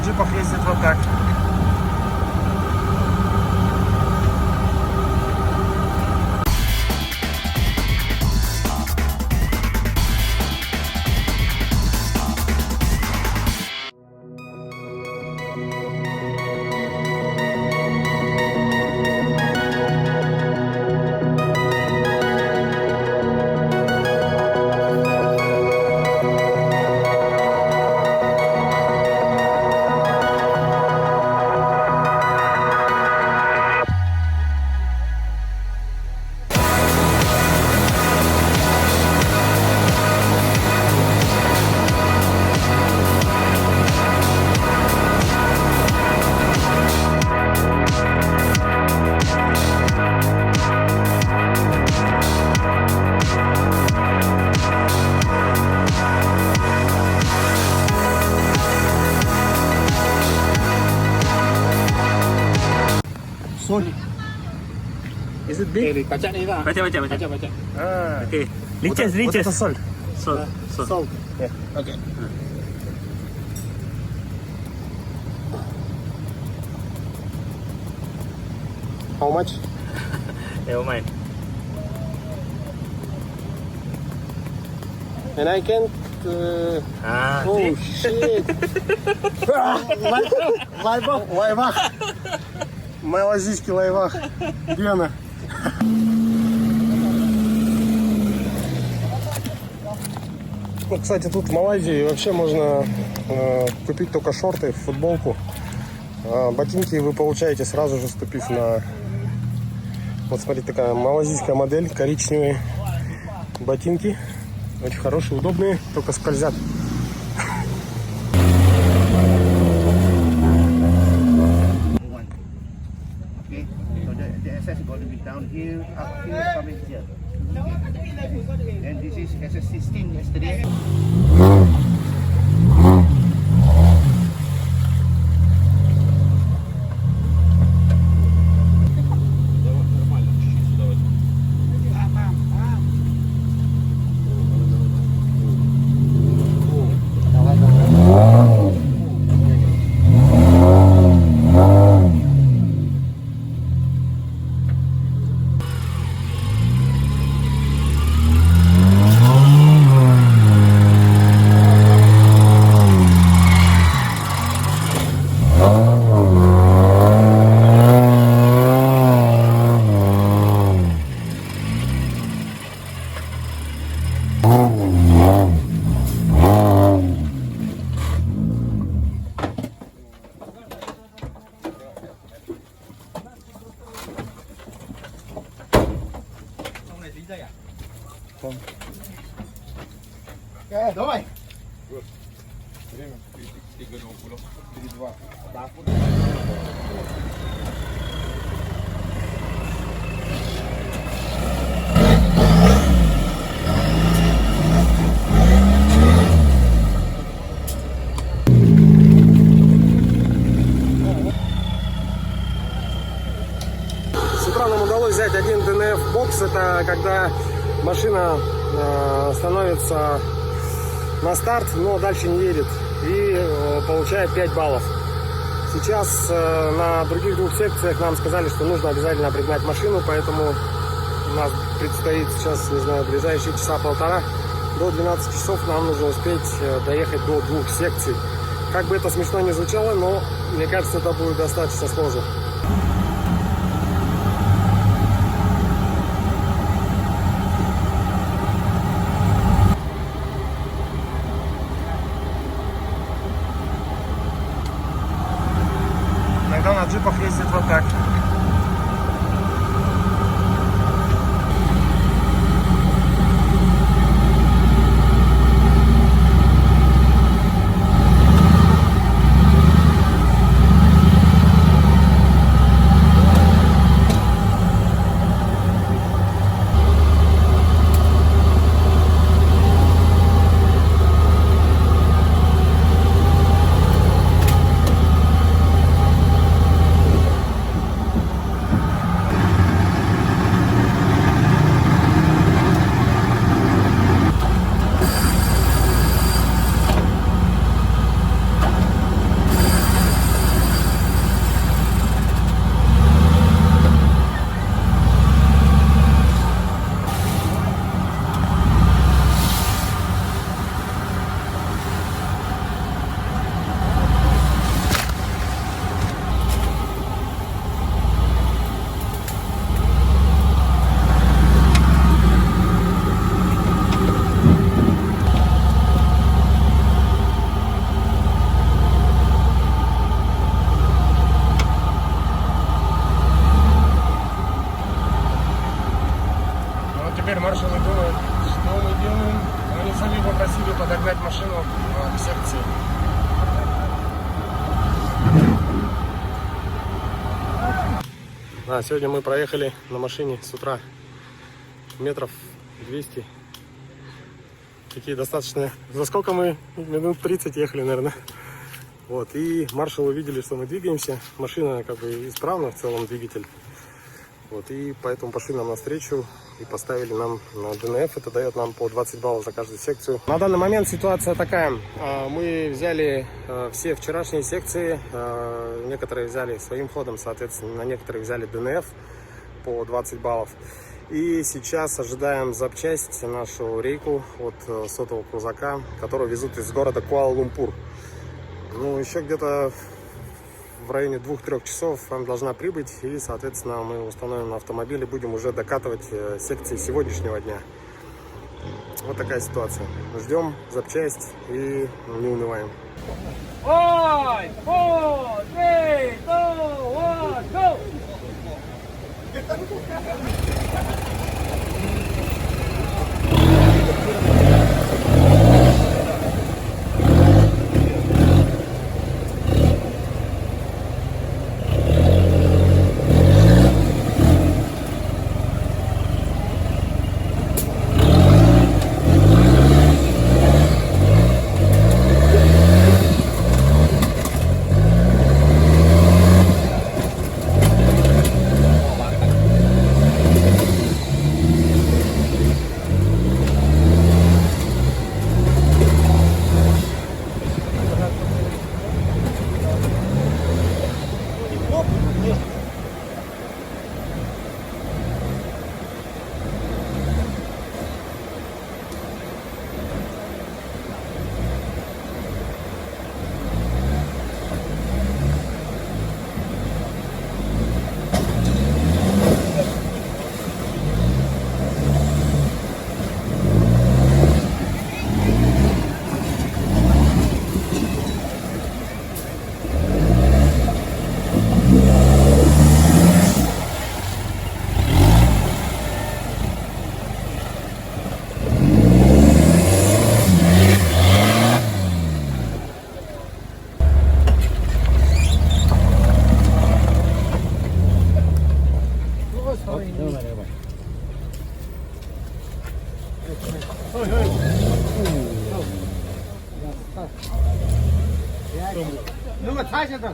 джипах ездит вот так. Solid. Is it big? Baca ni lah. Baca. Ah, Okay. вот это Liches. соль. Salt. Salt. Yeah. Okay. How much? Never mind. And I can't. Oh shit! Лайвах. Малазийский лайвах. Гена. Ну, кстати, тут в Малайзии вообще можно купить только шорты, футболку. Ботинки вы получаете сразу же, ступив на... Вот смотрите, такая малазийская модель, коричневые ботинки. Очень хорошие, удобные, только скользят. Okay. So the SS is going to be down here, up here, coming here. And this is SS16 yesterday. Okay, давай. Время 3:20. Перед 2. С утра нам удалось взять один DNF-бокс. Это когда машина становится на старт, но дальше не едет и получает 5 баллов. Сейчас на других двух секциях нам сказали, что нужно обязательно пригнать машину, поэтому у нас предстоит сейчас, не знаю, ближайшие часа полтора, до 12 часов нам нужно успеть доехать до двух секций. Как бы это смешно не звучало, но мне кажется, это будет достаточно сложно. Иногда на джипах ездит вот так. попросили подогнать машину к секции. Сегодня мы проехали на машине с утра метров 200. Такие достаточно... За сколько мы? Минут 30 ехали, наверное. Вот. И маршалы увидели, что мы двигаемся. Машина как бы исправна в целом, двигатель. Вот. И поэтому пошли нам навстречу и поставили нам на ДНФ. Это дает нам по 20 баллов за каждую секцию. На данный момент ситуация такая. Мы взяли все вчерашние секции. Некоторые взяли своим ходом, соответственно, на некоторые взяли ДНФ по 20 баллов. И сейчас ожидаем запчасть, нашу рейку от сотового крузака, которую везут из города Куала-Лумпур. Ну, еще где-то в районе 2-3 часов она должна прибыть. И, соответственно, мы установим на автомобиле, будем уже докатывать секции сегодняшнего дня. Вот такая ситуация. Ждем запчасть и не унываем. 5, 4, 3, 2, 1, go!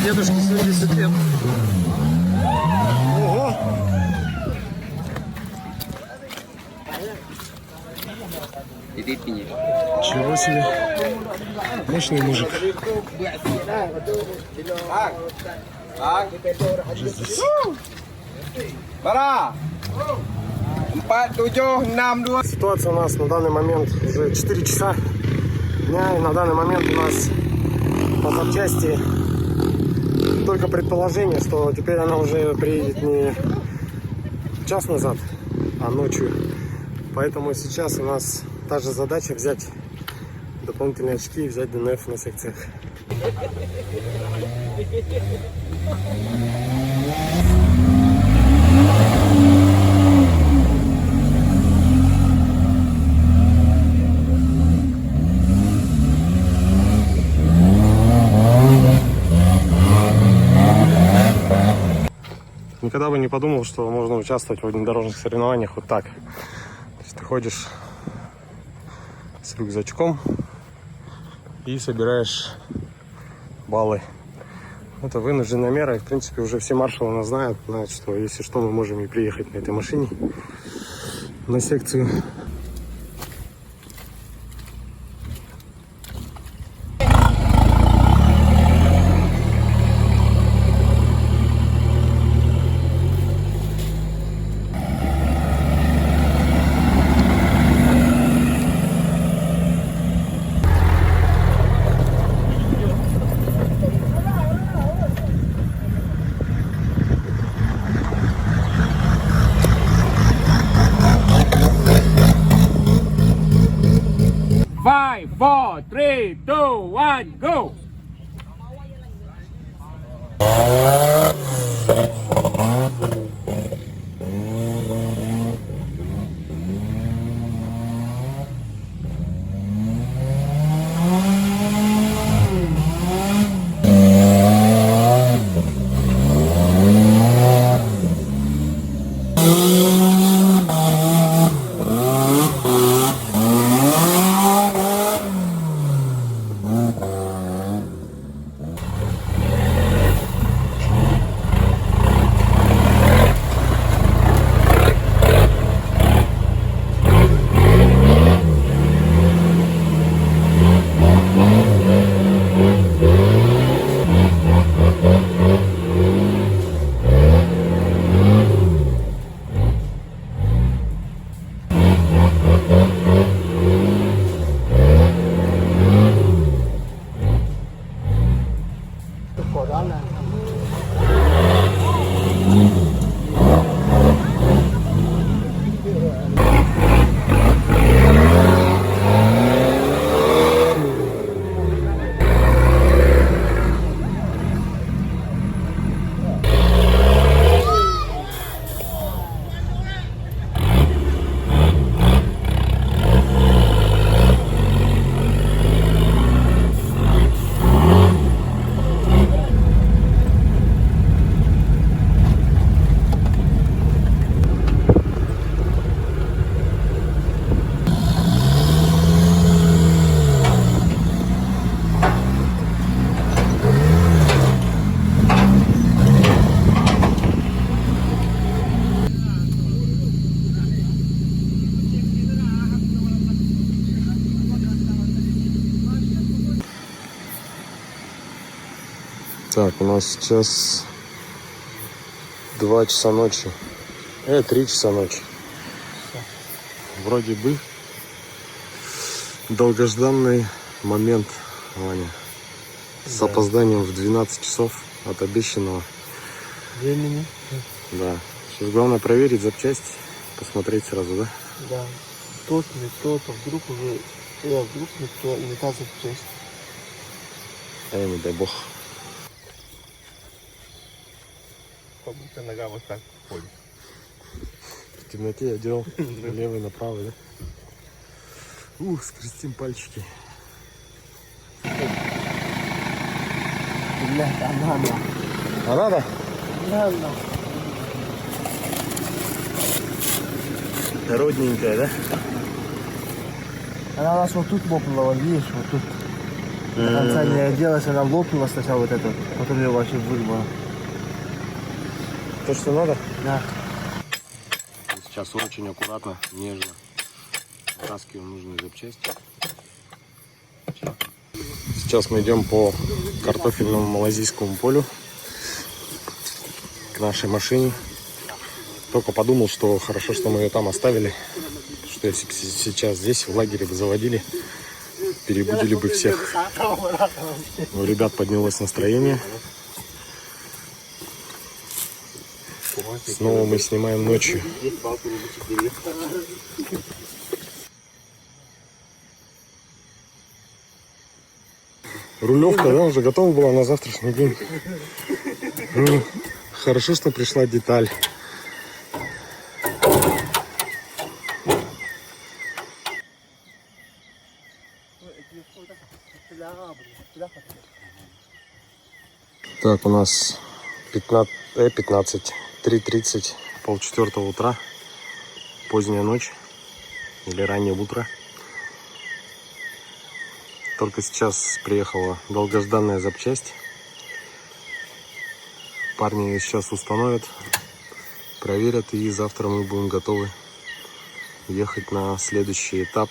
Дедушке 70 лет. Ого! Чего себе! Мощный мужик. Ситуация у нас на данный момент уже 4 часа дня, и на данный момент у нас по запчасти только предположение, что теперь она уже приедет не час назад, а ночью. Поэтому сейчас у нас та же задача взять дополнительные очки и взять ДНФ на секциях. Никогда бы не подумал, что можно участвовать в внедорожных соревнованиях вот так. Ты ходишь с рюкзачком и собираешь баллы. Это вынужденная мера, и в принципе уже все маршалы нас знают, что если что, мы можем и приехать на этой машине на секцию. Five, four, three, two, one, go! Так, у нас сейчас 2 часа ночи. 3 часа ночи. Вроде бы долгожданный момент, Ваня. С опозданием в 12 часов от обещанного времени. Да. Сейчас главное проверить запчасти, посмотреть сразу, да? Да. Тот, не тот, а вдруг уже... вдруг не та запчасть. Не дай бог. Как будто нога вот так ходит. В темноте я делал левый на правый, да? Скрестим пальчики. Блядь, она. А надо? Она. Родненькая, да? Она у нас вот тут лопнула, вот видишь, вот тут. До конца не оделась, она лопнула сначала вот эту, потом ее вообще вырвала. То, что надо? Да. Сейчас очень аккуратно, нежно вытаскиваем нужные запчасти. Сейчас мы идем по картофельному малайзийскому полю к нашей машине. Только подумал, что хорошо, что мы ее там оставили. Что если сейчас здесь в лагере бы заводили, перебудили бы всех. У ребят поднялось настроение. Снова мы снимаем ночью. Рулевка, да, уже готова была на завтрашний день. Хорошо, что пришла деталь. Так, у нас 3:30, 4:30 утра, поздняя ночь. или раннее утро. Только сейчас приехала долгожданная запчасть. Парни ее сейчас установят, проверят, и завтра мы будем готовы ехать на следующий этап.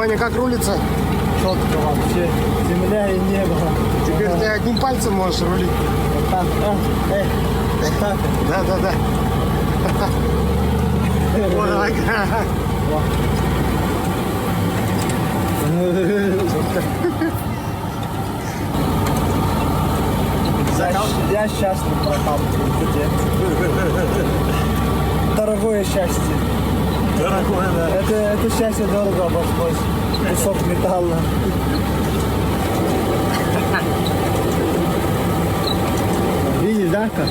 Ваня, как рулится? Четко вообще. Земля и небо. Теперь ты одним пальцем можешь рулить. Вот так, вот так. Да. Вот давай. Я счастлив, братан. Дорогое счастье. Дорогое, да. Это счастье дорого обошлось. Кусок металла. Видишь, да, как?